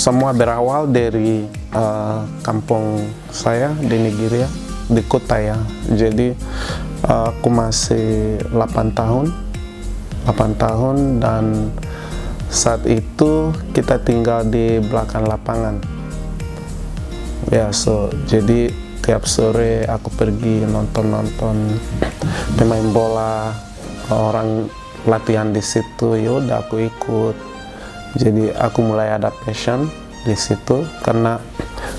semua berawal dari kampung saya di Nigeria, di kota ya. Jadi aku masih 8 tahun dan saat itu kita tinggal di belakang lapangan. Ya, jadi tiap sore aku pergi nonton pemain bola, orang latihan di situ, yaudah aku ikut. Jadi aku mulai ada passion di situ karena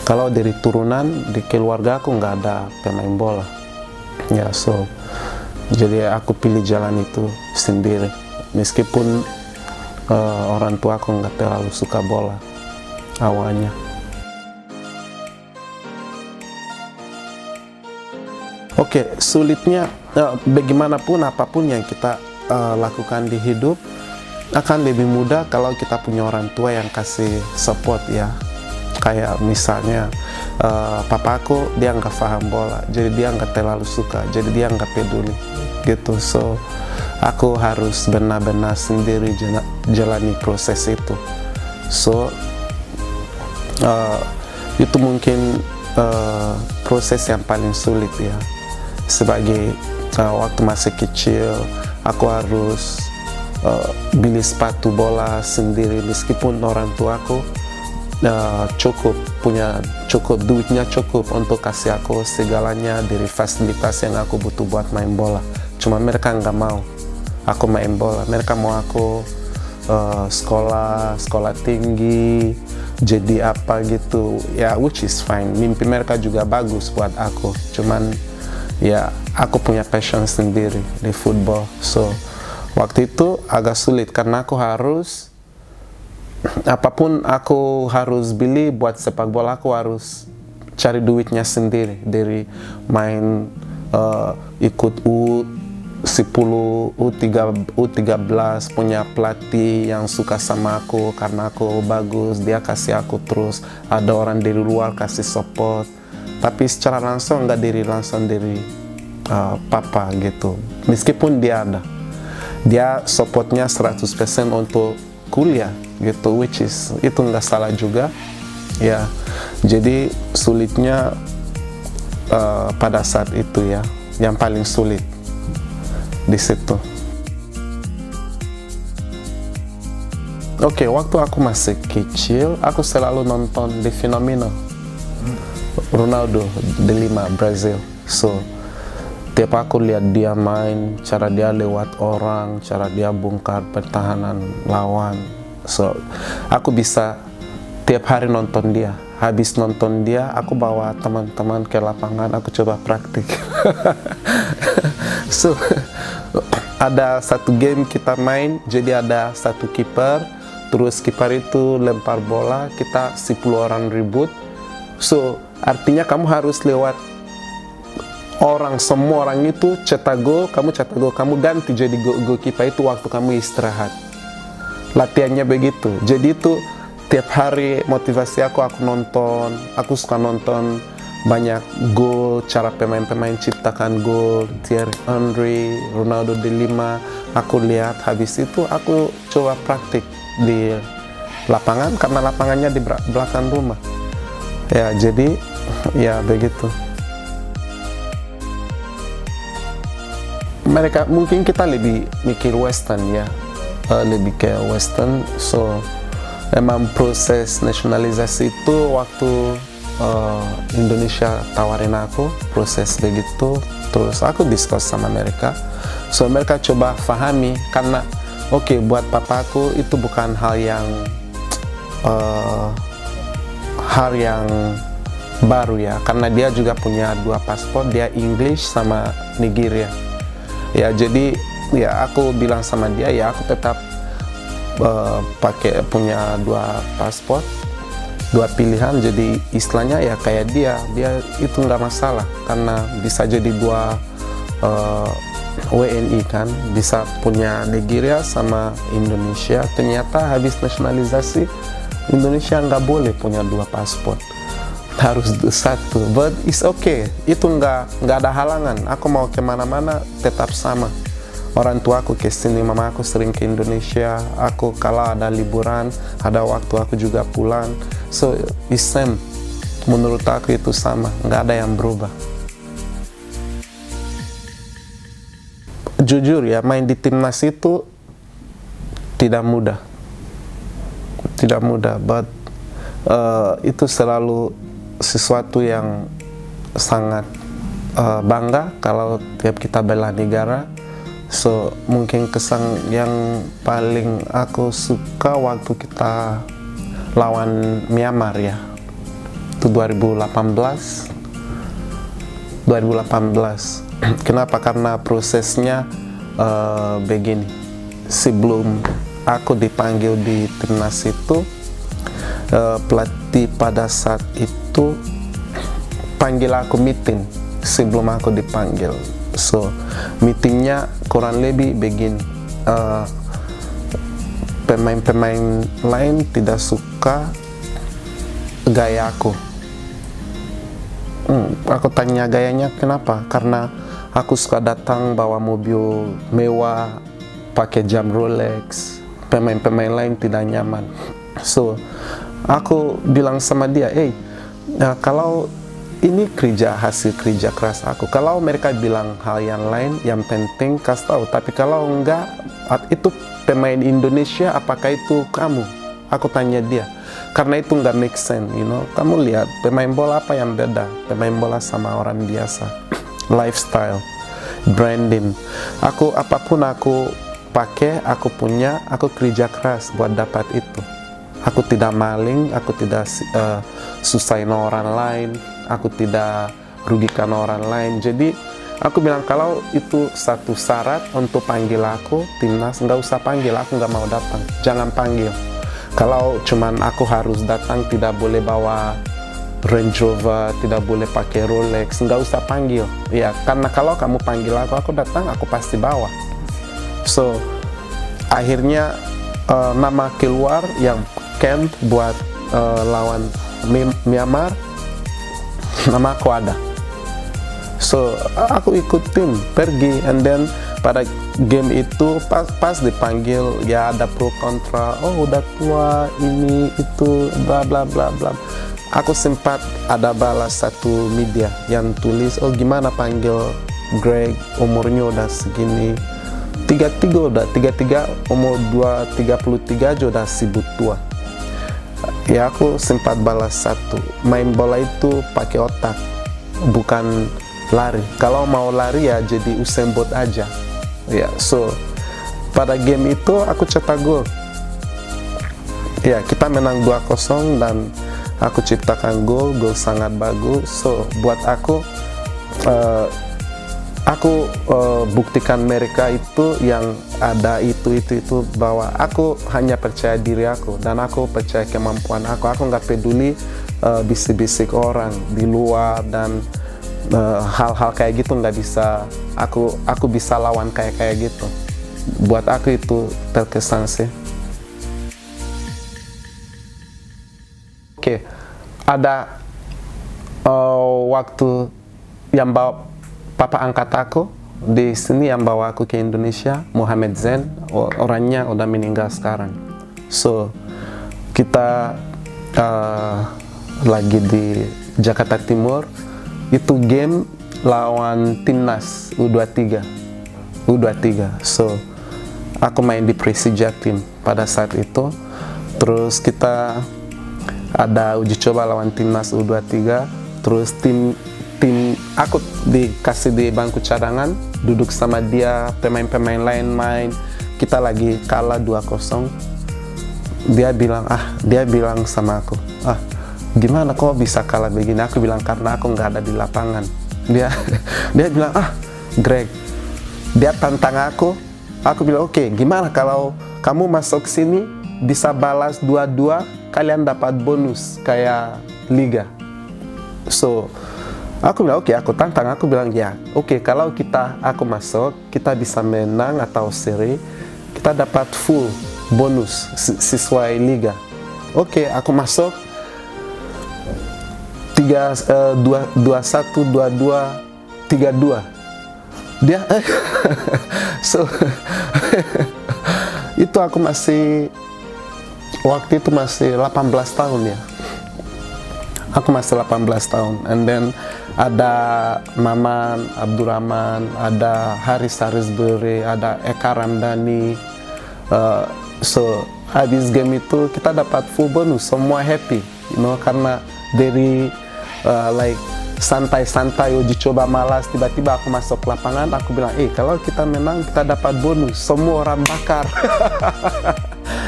kalau dari turunan di keluarga aku nggak ada pemain bola. Ya, jadi aku pilih jalan itu sendiri. Meskipun orang tua aku nggak terlalu suka bola awalnya. Oke, sulitnya bagaimanapun apapun yang kita lakukan di hidup akan lebih mudah kalau kita punya orang tua yang kasih support ya. Kayak misalnya papa aku dia nggak paham bola, jadi dia nggak terlalu suka, jadi dia nggak peduli gitu. Aku harus benar-benar sendiri jalani proses itu. Itu mungkin proses yang paling sulit ya. Sebagai waktu masih kecil aku harus beli sepatu bola sendiri meskipun orang tuaku cukup duitnya cukup untuk kasih aku segalanya dari fasilitas yang aku butuh buat main bola. Cuma mereka nggak mau aku main bola, mereka mau aku sekolah tinggi, jadi apa gitu ya, which is fine. Mimpi mereka juga bagus buat aku, cuman ya aku punya passion sendiri di football. Waktu itu agak sulit karena aku harus apapun aku harus beli buat sepak bola, aku harus cari duitnya sendiri, dari main ikut U10, U13, punya pelatih yang suka sama aku karena aku bagus, dia kasih aku terus. Ada orang dari luar kasih support, tapi secara langsung nggak langsung dari papa gitu. Meskipun dia supportnya 100% untuk kuliah gitu, which is itu nggak salah juga ya. Jadi sulitnya pada saat itu ya, yang paling sulit di situ. Oke, waktu aku masih kecil aku selalu nonton di Fenomeno Ronaldo di 5 Brazil. Tiap aku lihat dia main, cara dia lewat orang, cara dia bongkar pertahanan lawan. Aku bisa tiap hari nonton dia. Habis nonton dia, aku bawa teman-teman ke lapangan, aku coba praktik. Ada satu game kita main, jadi ada satu kiper, terus kiper itu lempar bola, kita 10 orang ribut. Artinya kamu harus lewat semua orang itu cetak gol, kamu ganti jadi goalkeeper itu waktu kamu istirahat. Latihannya begitu. Jadi itu tiap hari motivasi aku suka nonton banyak gol, cara pemain-pemain ciptakan gol, Thierry Henry, Ronaldo di 5. Aku lihat, habis itu aku coba praktik di lapangan karena lapangannya di belakang rumah. Ya, jadi ya begitu. Mungkin kita lebih mikir western ya, lebih ke western. Emang proses nasionalisasi itu waktu Indonesia tawarin aku proses begitu, terus aku diskus sama mereka. Mereka coba pahami karena buat papaku itu bukan hal yang baru ya, karena dia juga punya 2 paspor, dia English sama Nigeria. Ya, jadi ya aku bilang sama dia ya aku tetap punya 2 paspor, 2 pilihan. Jadi istilahnya ya kayak dia itu nggak masalah karena bisa jadi 2 WNI kan, bisa punya Nigeria sama Indonesia. Ternyata habis nasionalisasi Indonesia nggak boleh punya 2 paspor, harus 1. But it's okay, itu nggak ada halangan. Aku mau kemana-mana tetap sama. orang tua aku ke sini, mama aku sering ke Indonesia. Aku kalau ada liburan, ada waktu aku juga pulang. So it's same. Menurut aku itu sama, nggak ada yang berubah. Jujur ya, main di timnas itu tidak mudah, but itu selalu sesuatu yang sangat bangga kalau tiap kita bela negara. So mungkin kesan yang paling aku suka waktu kita lawan Myanmar ya, itu 2018. Kenapa? Karena prosesnya begini. Sebelum aku dipanggil di timnas itu, pelatih pada saat itu panggil aku meeting sebelum aku dipanggil. So meetingnya kurang lebih begini, pemain-pemain lain tidak suka gaya aku. Aku tanya gayanya kenapa? Karena aku suka datang bawa mobil mewah, pakai jam Rolex. Pemain-pemain lain tidak nyaman. So aku bilang sama dia, kalau ini hasil kerja keras aku. Kalau mereka bilang hal yang lain, yang penting kasih tahu. Tapi kalau enggak, itu pemain Indonesia, apakah itu kamu? Aku tanya dia. Karena itu enggak make sense, you know. Kamu lihat pemain bola apa yang beda? Pemain bola sama orang biasa. Lifestyle, branding. Apapun aku pakai, aku punya, aku kerja keras buat dapat itu. Aku tidak maling, aku tidak susahin orang lain, aku tidak rugikan orang lain. Jadi aku bilang kalau itu satu syarat untuk panggil aku timnas, nggak usah panggil, aku nggak mau datang, jangan panggil. Kalau cuman aku harus datang, tidak boleh bawa Range Rover, tidak boleh pakai Rolex, nggak usah panggil. Ya karena kalau kamu panggil aku datang, aku pasti bawa. So akhirnya nama keluar yang camp buat lawan Myanmar, nama aku ada. So aku ikut tim pergi, and then pada game itu pas dipanggil ya ada pro kontra, oh udah tua ini itu bla bla bla bla. Aku sempat ada balas satu media yang tulis, oh gimana panggil Greg, umurnya udah segini, 33 umur 33 aja udah sibuk tua. Ya aku sempat balas satu, main bola itu pakai otak, bukan lari. Kalau mau lari ya jadi Usain Bolt aja. Ya, so pada game itu aku cetak gol. Ya, kita menang 2-0 dan aku ciptakan gol sangat bagus. So buat aku buktikan mereka itu yang ada itu bahwa aku hanya percaya diri aku dan aku percaya kemampuan aku nggak peduli bisik-bisik orang di luar dan hal-hal kayak gitu nggak bisa, aku bisa lawan kayak gitu. Buat aku itu terkesan sih. Oke, ada waktu yang bawa papa angkat aku di sini yang bawa aku ke Indonesia, Muhammad Zain, orangnya udah meninggal sekarang. So kita lagi di Jakarta Timur, itu game lawan timnas U23. So aku main di Persija tim pada saat itu. Terus kita ada uji coba lawan timnas U23. Terus tim aku dikasih di bangku cadangan, duduk sama dia, pemain-pemain lain main. Kita lagi kalah 2-0. Dia bilang sama aku, gimana kok bisa kalah begini? Aku bilang karena aku nggak ada di lapangan. Dia bilang, Greg, dia tantang aku. Aku bilang, oke, gimana kalau kamu masuk sini bisa balas 2-2, kalian dapat bonus kayak liga. So aku bilang, oke, aku tantang. Aku bilang, ya oke, kalau aku masuk, kita bisa menang atau seri, kita dapat full bonus sesuai liga. Oke, aku masuk 21, 22, 32. dia so itu aku masih waktu itu masih 18 tahun ya. Aku masih 18 tahun, and then ada Maman Abdurrahman, ada Haris Harisbury, ada Eka Ramdhani. So habis game itu kita dapat full bonus, semua happy, karena dari like santai-santai uji coba malas, tiba-tiba aku masuk lapangan, aku bilang, kalau kita menang kita dapat bonus, semua orang bakar.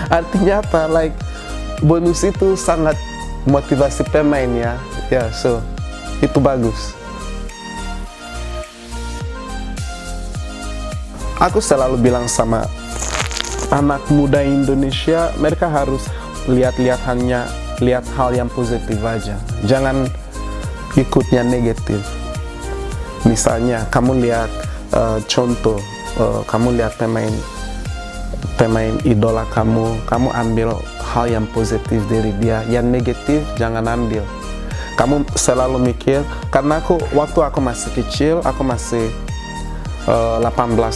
Artinya apa? Like bonus itu sangat motivasi pemain ya, so itu bagus. Aku selalu bilang sama anak muda Indonesia, mereka harus lihat hal yang positif aja, jangan ikutnya negatif. Misalnya kamu lihat contoh, kamu lihat pemain idola kamu ambil hal yang positif dari dia, yang negatif jangan ambil. Kamu selalu mikir, karena waktu aku masih kecil, aku masih 18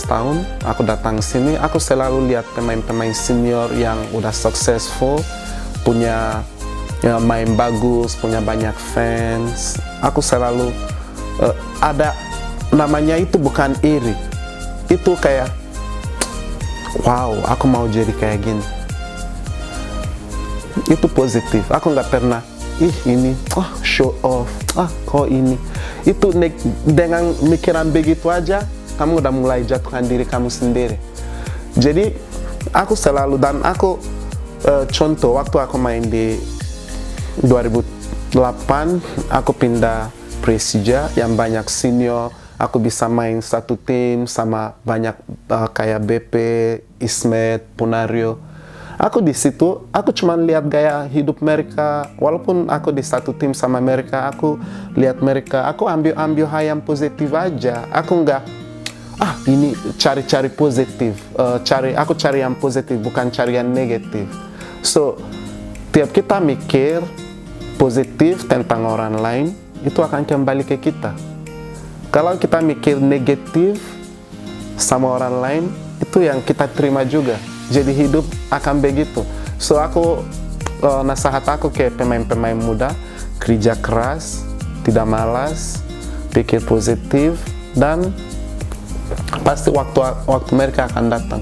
tahun, aku datang sini, aku selalu lihat pemain-pemain senior yang udah successful, punya main bagus, punya banyak fans. Aku selalu ada namanya, itu bukan iri, itu kayak wow, aku mau jadi kayak gini. Itu positif. Aku nggak pernah ini show off, kok ini itu. Dengan mikiran begitu aja kamu udah mulai jatuhkan diri kamu sendiri. Jadi aku selalu, dan aku contoh waktu aku main di 2008, aku pindah Persija yang banyak senior, aku bisa main satu tim sama banyak kayak BP, Ismet, Punario. Aku di situ, aku cuma lihat gaya hidup mereka. Walaupun aku di satu tim sama mereka, aku lihat mereka, aku ambil hal yang positif aja. Aku nggak ini cari positif, aku cari yang positif, bukan cari yang negatif. So tiap kita mikir positif tentang orang lain, itu akan kembali ke kita. Kalau kita mikir negatif sama orang lain, itu yang kita terima juga. Jadi hidup akan begitu. So aku nasihat aku ke pemain-pemain muda, kerja keras, tidak malas, pikir positif, dan pasti waktu mereka akan datang.